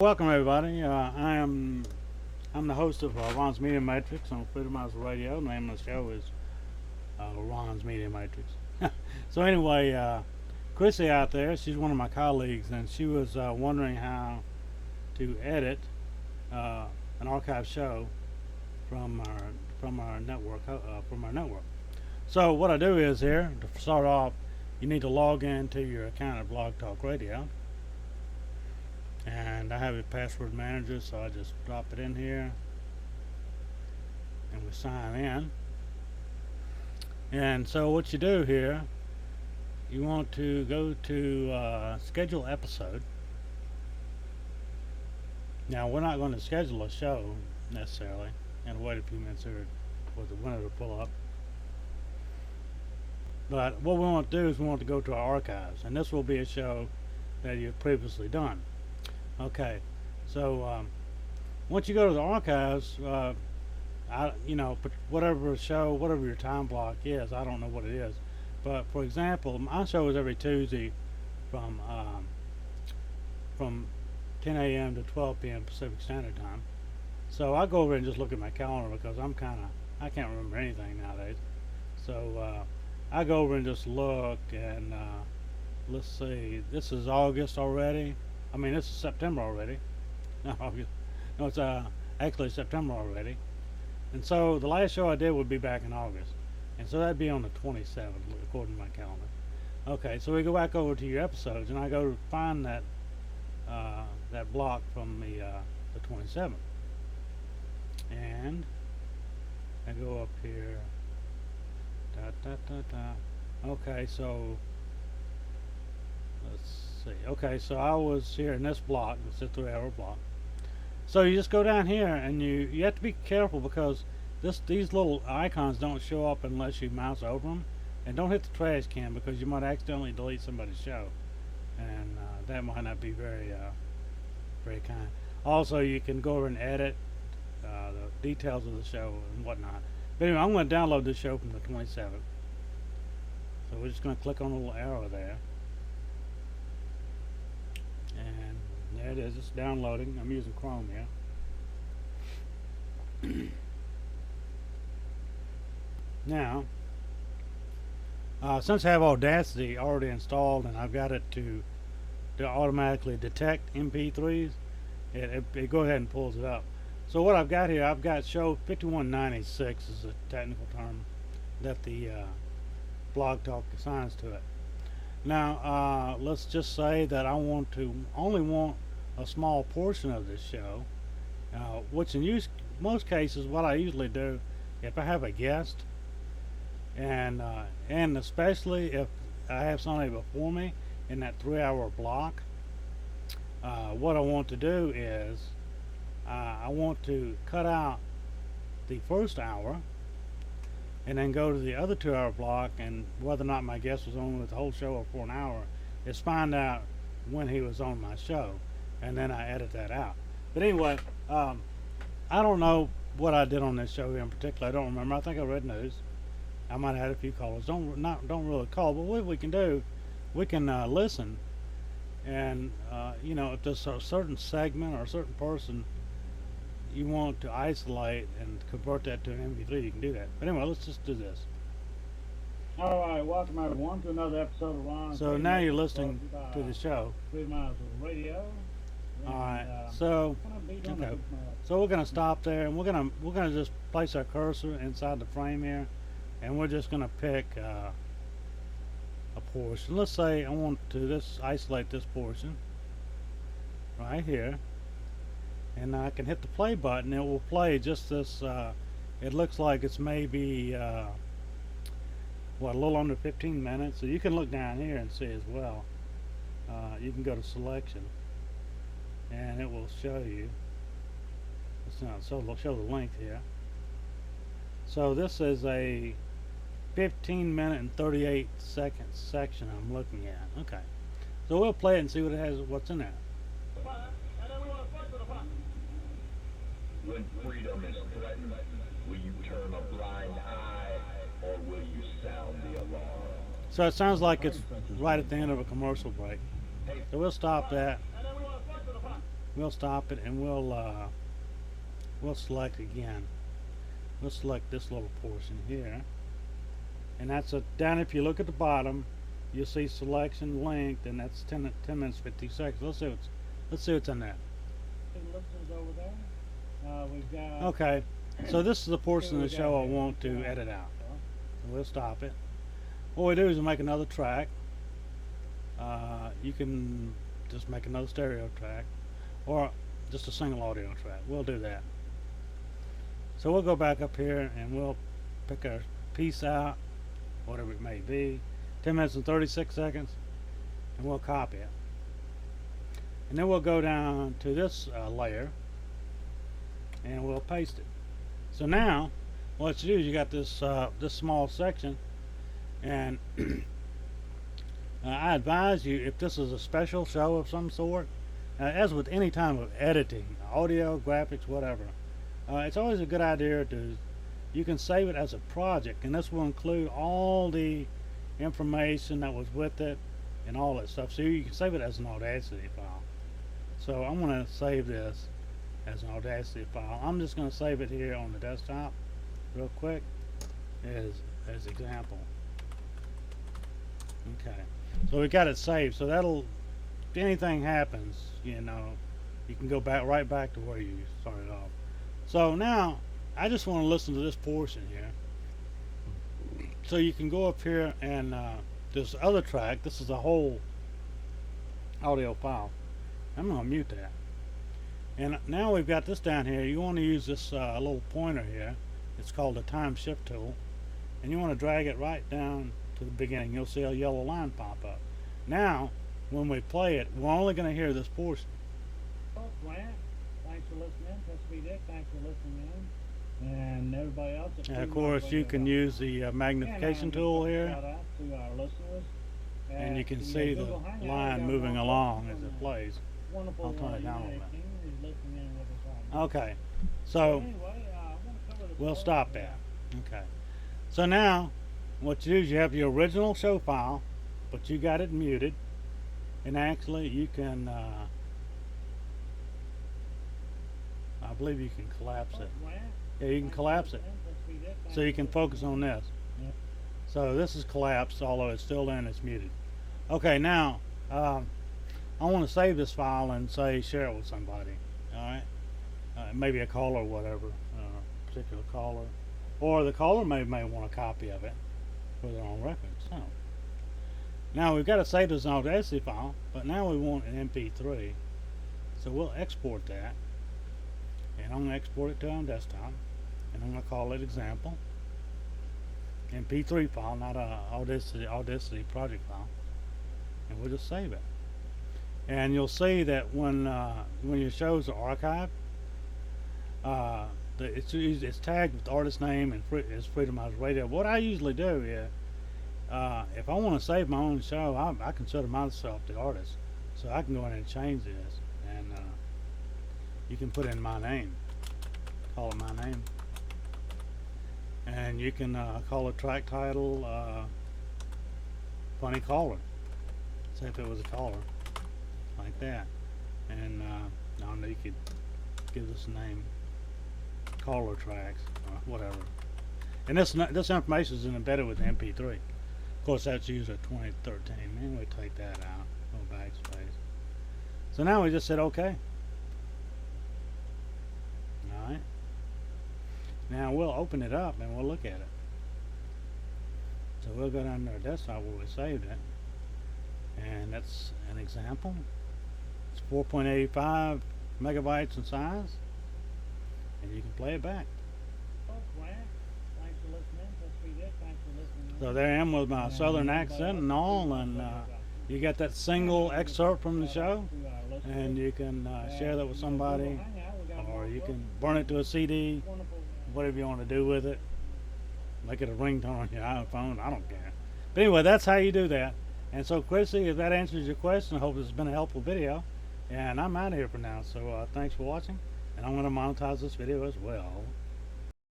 Welcome everybody. I'm the host of Ron's Media Matrix on Freedomizer Radio. The name of the show is Ron's Media Matrix. So anyway, Chrissy out there, she's one of my colleagues, and she was wondering how to edit an archive show from our network. So what I do is here to start off, you need to log into your account at Blog Talk Radio. And I have a password manager, so I just drop it in here and we sign in. And so what you do here, you want to go to schedule episode. Now we're not going to schedule a show necessarily, and wait a few minutes here for the window to pull up. But what we want to do is we want to go to our archives, and this will be a show that you've previously done. Okay, so once you go to the archives, whatever show, whatever your time block is, I don't know what it is, but for example, my show is every Tuesday from 10 a.m. to 12 p.m. Pacific Standard Time. So I go over and just look at my calendar because I can't remember anything nowadays. So I go over and just look, and let's see, this is August already. I mean, this is September already. Not August. No, it's actually September already. And so the last show I did would be back in August. And so that'd be on the 27th, according to my calendar. Okay, so we go back over to your episodes, and I go to find that that block from the 27th. And I go up here. Okay, so let's see. Okay, so I was here in this block. It's a 3-hour block. So you just go down here, and you have to be careful because these little icons don't show up unless you mouse over them. And don't hit the trash can because you might accidentally delete somebody's show, and that might not be very kind. Also, you can go over and edit the details of the show and whatnot. But anyway, I'm going to download this show from the 27th. So we're just going to click on the little arrow there. And there it is. It's downloading. I'm using Chrome here. Now, since I have Audacity already installed and I've got it to automatically detect MP3s, it goes ahead and pulls it up. So what I've got here, I've got show 5196 is a technical term that the Blog Talk assigns to it. Now, let's just say that I only want a small portion of this show, which in most cases, what I usually do, if I have a guest, and especially if I have somebody before me in that 3-hour block, what I want to do is I want to cut out the first hour and then go to the other 2-hour block, and whether or not my guest was on with the whole show or for an hour is find out when he was on my show, and then I edit that out. But anyway, I don't know what I did on this show in particular. I don't remember. I think I read news. I might have had a few callers. Don't really call, but what we can do, we can listen, and if there's a certain segment or a certain person you want to isolate and convert that to an MP3, you can do that. But anyway, let's just do this. Alright, welcome everyone to another episode of Ron. So now you're listening to the show. Freedomizer Radio. Alright, so okay. So we're gonna stop there, and we're gonna just place our cursor inside the frame here, and we're just gonna pick a portion. Let's say I want to isolate this portion right here. And I can hit the play button. It will play just this. It looks like it's maybe a little under 15 minutes. So you can look down here and see as well. You can go to selection, and it will show you. So it'll show the length here. So this is a 15-minute and 38-second section I'm looking at. Okay. So we'll play it and see what's in there. When freedom is threatened, will you turn a blind eye, or will you sound the alarm? So it sounds like it's right at the end of a commercial break. So we'll stop that. we'll stop it, and we'll select again. We'll select this little portion here, and that's down. If you look at the bottom, you'll see selection length, and that's 10 minutes 50 seconds. Let's see what's in that. Listeners over there. We've got. Okay, so this is the portion of the show I want to edit out. So we'll stop it. What we do is we make another track. You can just make another stereo track, or just a single audio track. We'll do that. So we'll go back up here and we'll pick our piece out, whatever it may be, 10 minutes and 36 seconds, and we'll copy it. And then we'll go down to this layer and we'll paste it. So now what you do is you got this this small section, and I advise you, if this is a special show of some sort, as with any time of editing, audio, graphics, whatever, it's always a good idea you can save it as a project, and this will include all the information that was with it and all that stuff. So you can save it as an Audacity file. So I'm going to save this as an Audacity file. I'm just going to save it here on the desktop real quick as example. Okay, so we got it saved, so that'll, if anything happens, you know, you can go back right back to where you started off. So now I just want to listen to this portion here. So you can go up here and this other track, this is a whole audio file. I'm going to mute that. And now we've got this down here. You want to use this little pointer here. It's called the time shift tool, and you want to drag it right down to the beginning. You'll see a yellow line pop up. Now when we play it, we're only going to hear this portion. Thanks for listening. This will be Dick. Thanks for listening in. And everybody else. And of course, you can use the magnification tool here, to our listeners. and you can see the line moving along as it plays. I'll turn it down a little bit. Okay, so we'll stop that. Okay, so now what you do is you have your original show file, but you got it muted, and actually you can I believe you can collapse it. Yeah, you can collapse it so you can focus on this. So this is collapsed, although it's still in, it's muted. Okay, now I want to save this file and say share it with somebody. Alright, maybe a caller or whatever, particular caller, or the caller may want a copy of it for their own records. So now we've got to save this as an Audacity file, but now we want an MP3, so we'll export that, and I'm going to export it to our desktop, and I'm going to call it example MP3 file, not a Audacity project file, and we'll just save it. And you'll see that when your shows are archived, it's tagged with the artist name and it's Freedomizer Radio. What I usually do is, if I want to save my own show, I consider myself the artist, so I can go in and change this, and you can put in my name, call it my name, and you can call a track title Funny Caller. Say if it was a caller, like that, and I know you could give this a name, caller tracks or whatever. And this information is embedded with the MP3. Of course, that's used at 2013. And we take that out, no backspace. So now we just said OK. All right. Now we'll open it up and we'll look at it. So we'll go down to our desktop where we saved it, and that's an example. It's 4.85 megabytes in size, and you can play it back. So there I am with my southern accent and all, and you got that single excerpt from the show, and you can share that with somebody, or you can burn it to a CD, whatever you want to do with it. Make it a ringtone on your iPhone, I don't care. But anyway, that's how you do that. And so Chrissy, if that answers your question, I hope this has been a helpful video, and I'm out of here for now. So thanks for watching, and I'm going to monetize this video as well.